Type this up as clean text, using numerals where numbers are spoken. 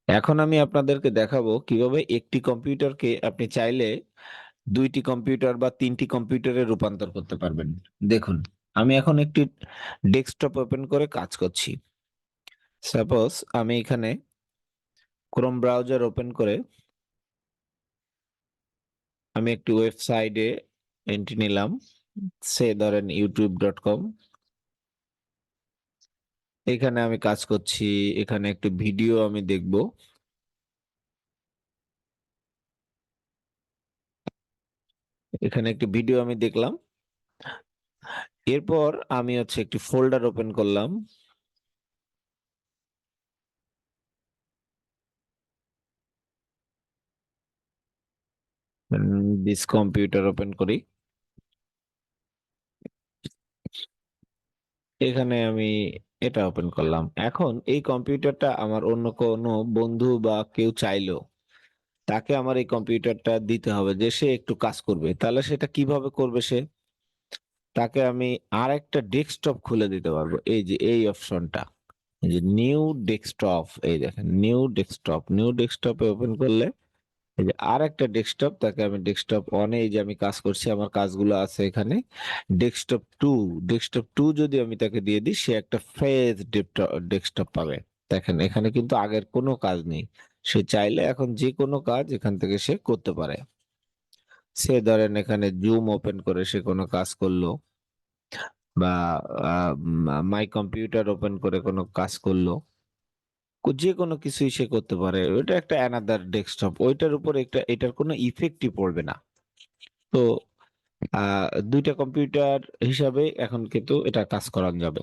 এখন আমি আপনাদেরকে দেখাবো কিভাবে একটি কম্পিউটারকে আপনি চাইলে ২টি কম্পিউটার বা ৩টি কম্পিউটারে রূপান্তর করতে পারবেন। দেখুন, আমি এখন একটি ডেস্কটপ ওপেন করে কাজ করছি। সাপোজ আমি এখানে ক্রোম ব্রাউজার ওপেন করে আমি একটি ওয়েবসাইটে এন্ট্রি নিলাম। ধরেন youtube.com। এখানে আমি কাজ করছি। এখানে একটি ভিডিও আমি দেখব। এখানে একটি ভিডিও আমি দেখলাম। এরপর আমি একটি ফোল্ডার ওপেন করলাম। দিস কম্পিউটার ওপেন করি। এখানে আমি এটা ওপেন করলাম। এখন এই কম্পিউটারটা আমার অন্য কোনো বন্ধু বা কেউ চাইলো, তাকে আমার এই কম্পিউটারটা দিতে হবে যে সে একটু কাজ করবে। তাহলে সেটা কিভাবে করবে সে? তাকে আমি আরেকটা ডেস্কটপ খুলে দিতে পারবো। এই যে এই অপশনটা, এই যে নিউ ডেস্কটপ, এই দেখেন নিউ ডেস্কটপে ওপেন করলে এই যে আরেকটা ডেস্কটপ, তাকে আমি ডেস্কটপ অনে, এই যে আমি কাজ করছি, আমার কাজগুলো আছে এখানে। ডেস্কটপ টু যদি আমি তাকে দিয়ে দিই, সে একটা ফ্রেশ ডেস্কটপ পাবে। দেখেন এখানে কিন্তু আগের কোনো কাজ নেই। সে চাইলে এখন যে কোনো কাজ এখান থেকে সে করতে পারে। সে ধরেন এখানে জুম ওপেন করে সে কোনো কাজ করলো, বা মাই কম্পিউটার ওপেন করে কোনো কাজ করলো, যে কোনো কিছুই সে করতে পারে। ওইটা একটা অ্যানাদার ডেস্কটপ, ওইটার উপর এটার কোনো ইফেক্টই পড়বে না। তো দুইটা কম্পিউটার হিসাবে এখন কিন্তু এটা কাজ করানো যাবে।